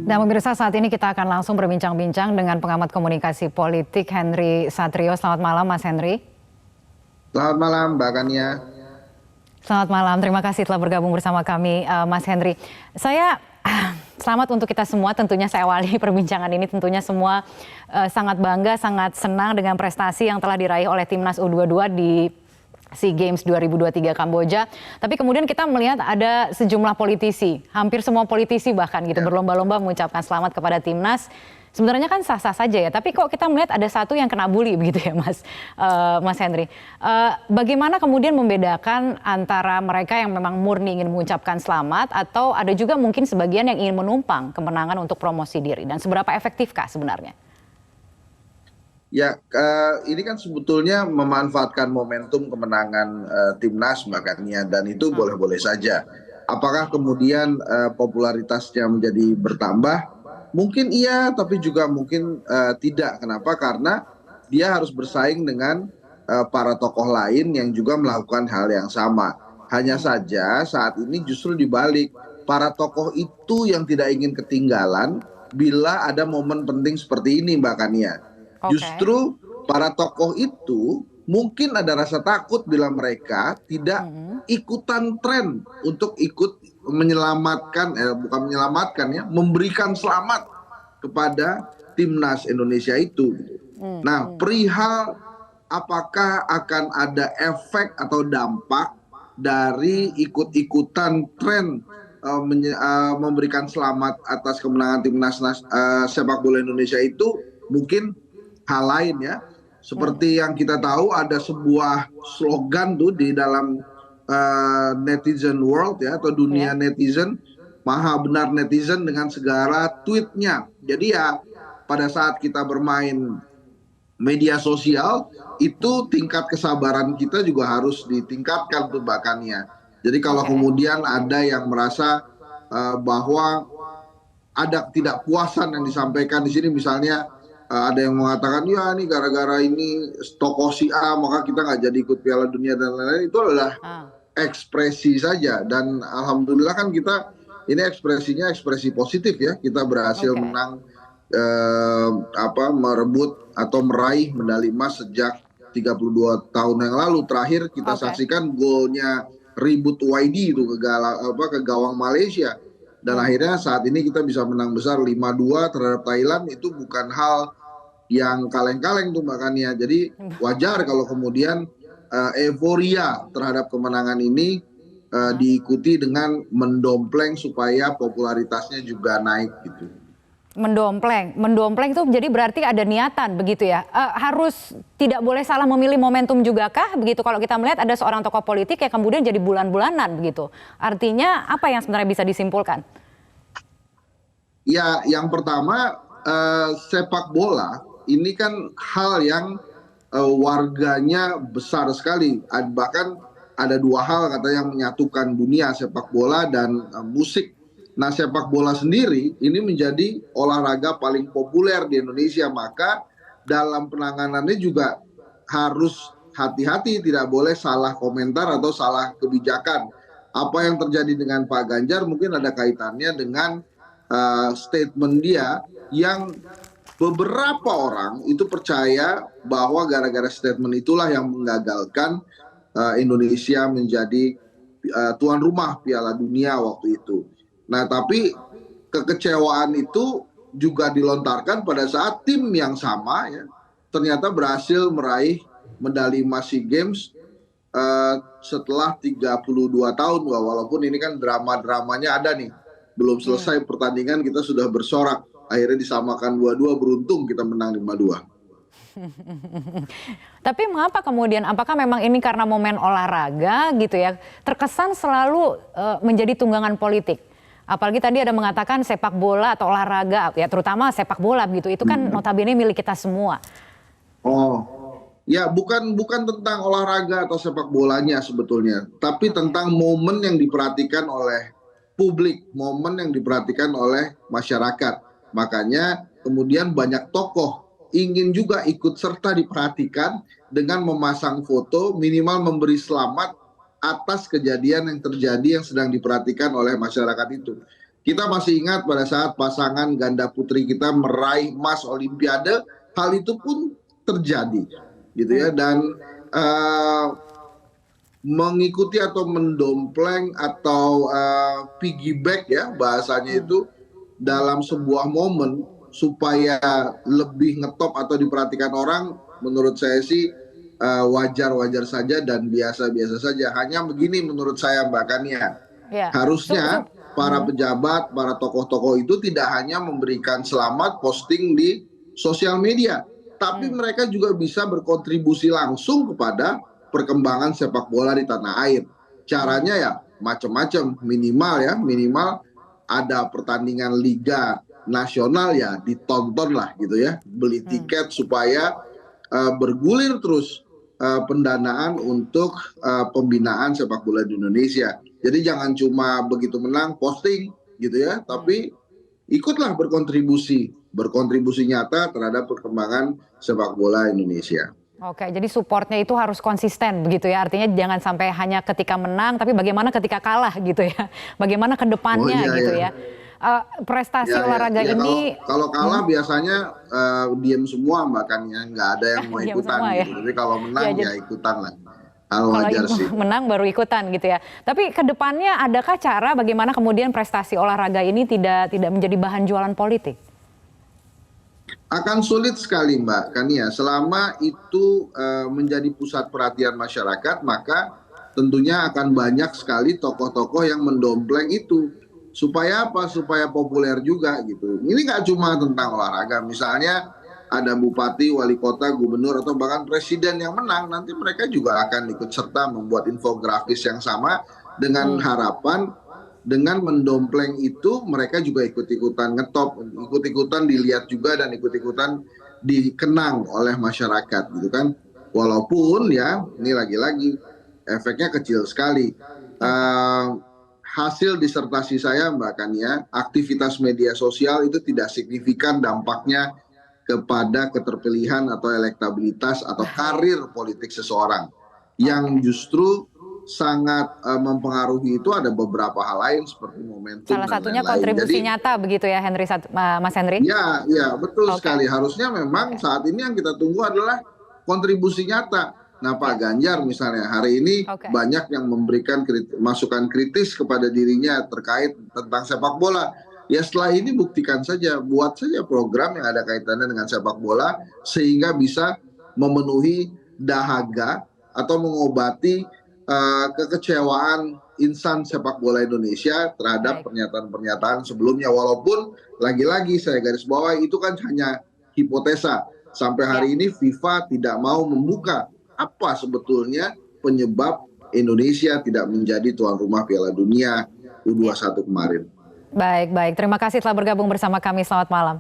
Dan pemirsa, saat ini kita akan langsung berbincang-bincang dengan pengamat komunikasi politik Henry Satrio. Selamat malam Mas Henry. Selamat malam Mbak Kania. Selamat malam, terima kasih telah bergabung bersama kami Mas Henry. Selamat untuk kita semua, tentunya saya awali perbincangan ini tentunya semua sangat bangga, sangat senang dengan prestasi yang telah diraih oleh Timnas U22 di SEA Games 2023 Kamboja. Tapi kemudian kita melihat ada sejumlah politisi, hampir semua politisi bahkan gitu berlomba-lomba mengucapkan selamat kepada Timnas. Sebenarnya kan sah-sah saja ya, tapi kok kita melihat ada satu yang kena bully begitu ya Mas Henry. Bagaimana kemudian membedakan antara mereka yang memang murni ingin mengucapkan selamat atau ada juga mungkin sebagian yang ingin menumpang kemenangan untuk promosi diri, dan seberapa efektifkah sebenarnya? Ya, ini kan sebetulnya memanfaatkan momentum kemenangan Timnas Mbak Kania, dan itu boleh-boleh saja. Apakah kemudian popularitasnya menjadi bertambah? Mungkin iya, tapi juga mungkin tidak. Kenapa? Karena dia harus bersaing dengan para tokoh lain yang juga melakukan hal yang sama. Hanya saja saat ini justru dibalik, para tokoh itu yang tidak ingin ketinggalan bila ada momen penting seperti ini Mbak Kania. Justru para tokoh itu mungkin ada rasa takut bila mereka tidak ikutan tren untuk ikut menyelamatkan, bukan menyelamatkan ya, memberikan selamat kepada Timnas Indonesia itu. Nah, perihal apakah akan ada efek atau dampak dari ikut-ikutan tren memberikan selamat atas kemenangan Timnas sepak bola Indonesia itu, mungkin hal lain ya. Seperti yang kita tahu ada sebuah slogan tuh di dalam netizen world ya, atau dunia netizen, maha benar netizen dengan segala tweetnya. Jadi ya pada saat kita bermain media sosial itu tingkat kesabaran kita juga harus ditingkatkan tuh bahkannya. Jadi kalau kemudian ada yang merasa bahwa ada ketidakpuasan yang disampaikan di sini, misalnya ada yang mengatakan ya ini gara-gara ini tokoh si A maka kita nggak jadi ikut Piala Dunia dan lain-lain, itu adalah ekspresi saja. Dan alhamdulillah kan kita ini ekspresinya ekspresi positif ya, kita berhasil menang merebut atau meraih medali emas sejak 32 tahun yang lalu. Terakhir kita saksikan golnya Ribut YD itu ke gawang Malaysia, dan akhirnya saat ini kita bisa menang besar 5-2 terhadap Thailand. Itu bukan hal yang kaleng-kaleng tuh Mbak Kania. Jadi wajar kalau kemudian euforia terhadap kemenangan ini diikuti dengan mendompleng supaya popularitasnya juga naik gitu. Mendompleng itu jadi berarti ada niatan begitu ya. Harus tidak boleh salah memilih momentum juga kah begitu, kalau kita melihat ada seorang tokoh politik yang kemudian jadi bulan-bulanan begitu. Artinya apa yang sebenarnya bisa disimpulkan? Ya, yang pertama sepak bola ini kan hal yang warganya besar sekali. Bahkan ada dua hal katanya yang menyatukan dunia, sepak bola dan musik. Nah, sepak bola sendiri ini menjadi olahraga paling populer di Indonesia, maka dalam penanganannya juga harus hati-hati, tidak boleh salah komentar atau salah kebijakan. Apa yang terjadi dengan Pak Ganjar mungkin ada kaitannya dengan statement dia yang beberapa orang itu percaya bahwa gara-gara statement itulah yang menggagalkan Indonesia menjadi tuan rumah Piala Dunia waktu itu. Nah, tapi kekecewaan itu juga dilontarkan pada saat tim yang sama ya ternyata berhasil meraih medali emas SEA Games setelah 32 tahun. Walaupun ini kan drama-dramanya ada nih. Belum selesai pertandingan kita sudah bersorak. Akhirnya disamakan 2-2, beruntung kita menang 5-2. Tapi mengapa kemudian, apakah memang ini karena momen olahraga gitu ya, terkesan selalu menjadi tunggangan politik? Apalagi tadi ada mengatakan sepak bola atau olahraga, ya terutama sepak bola gitu, itu kan notabene milik kita semua. Oh, ya bukan tentang olahraga atau sepak bolanya sebetulnya, tapi tentang momen yang diperhatikan oleh publik, momen yang diperhatikan oleh masyarakat. Makanya kemudian banyak tokoh ingin juga ikut serta diperhatikan dengan memasang foto, minimal memberi selamat atas kejadian yang terjadi yang sedang diperhatikan oleh masyarakat itu. Kita masih ingat pada saat pasangan ganda putri kita meraih emas Olimpiade, hal itu pun terjadi, gitu ya. Dan mengikuti atau mendompleng atau piggyback ya bahasanya itu dalam sebuah momen supaya lebih ngetop atau diperhatikan orang, menurut saya sih wajar-wajar saja dan biasa-biasa saja. Hanya begini menurut saya Mbak Kania, Ya. harusnya para pejabat, para tokoh-tokoh itu tidak hanya memberikan selamat posting di sosial media, tapi mereka juga bisa berkontribusi langsung kepada perkembangan sepak bola di tanah air. Caranya ya macam-macam, minimal ada pertandingan liga nasional ya ditonton lah gitu ya, beli tiket supaya bergulir terus pendanaan untuk pembinaan sepak bola di Indonesia. Jadi jangan cuma begitu menang posting gitu ya, tapi ikutlah berkontribusi nyata terhadap perkembangan sepak bola Indonesia. Oke, jadi supportnya itu harus konsisten begitu ya, artinya jangan sampai hanya ketika menang, tapi bagaimana ketika kalah gitu ya, bagaimana ke depannya gitu ya. Prestasi olahraga ini. Kalau kalah biasanya diem semua Mbak kan ya, nggak ada yang mau ikutan semua, gitu. Tapi kalau menang ya ikutan lah. Hal Kalau wajar sih. menang baru ikutan gitu ya. Tapi ke depannya adakah cara bagaimana kemudian prestasi olahraga ini tidak menjadi bahan jualan politik? Akan sulit sekali Mbak Kania, selama itu menjadi pusat perhatian masyarakat, maka tentunya akan banyak sekali tokoh-tokoh yang mendompleng itu. Supaya apa? Supaya populer juga gitu. Ini nggak cuma tentang olahraga, misalnya ada bupati, wali kota, gubernur, atau bahkan presiden yang menang, nanti mereka juga akan ikut serta membuat infografis yang sama dengan harapan dengan mendompleng itu mereka juga ikut-ikutan ngetop, ikut-ikutan dilihat juga dan ikut-ikutan dikenang oleh masyarakat gitu kan. Walaupun ya ini lagi-lagi efeknya kecil sekali. Hasil disertasi saya Mbak Kania, aktivitas media sosial itu tidak signifikan dampaknya kepada keterpilihan atau elektabilitas atau karir politik seseorang. Yang justru sangat mempengaruhi itu ada beberapa hal lain seperti momentum. Salah satunya kontribusi nyata begitu ya Mas Henry? Ya betul sekali. Harusnya memang saat ini yang kita tunggu adalah kontribusi nyata. Nah Pak Ganjar misalnya hari ini banyak yang memberikan masukan kritis kepada dirinya terkait tentang sepak bola. Ya setelah ini buktikan saja, buat saja program yang ada kaitannya dengan sepak bola sehingga bisa memenuhi dahaga atau mengobati kekecewaan insan sepak bola Indonesia terhadap pernyataan-pernyataan sebelumnya. Walaupun lagi-lagi saya garis bawahi itu kan hanya hipotesa. Sampai hari ini FIFA tidak mau membuka apa sebetulnya penyebab Indonesia tidak menjadi tuan rumah Piala Dunia U21 kemarin. Baik. Terima kasih telah bergabung bersama kami. Selamat malam.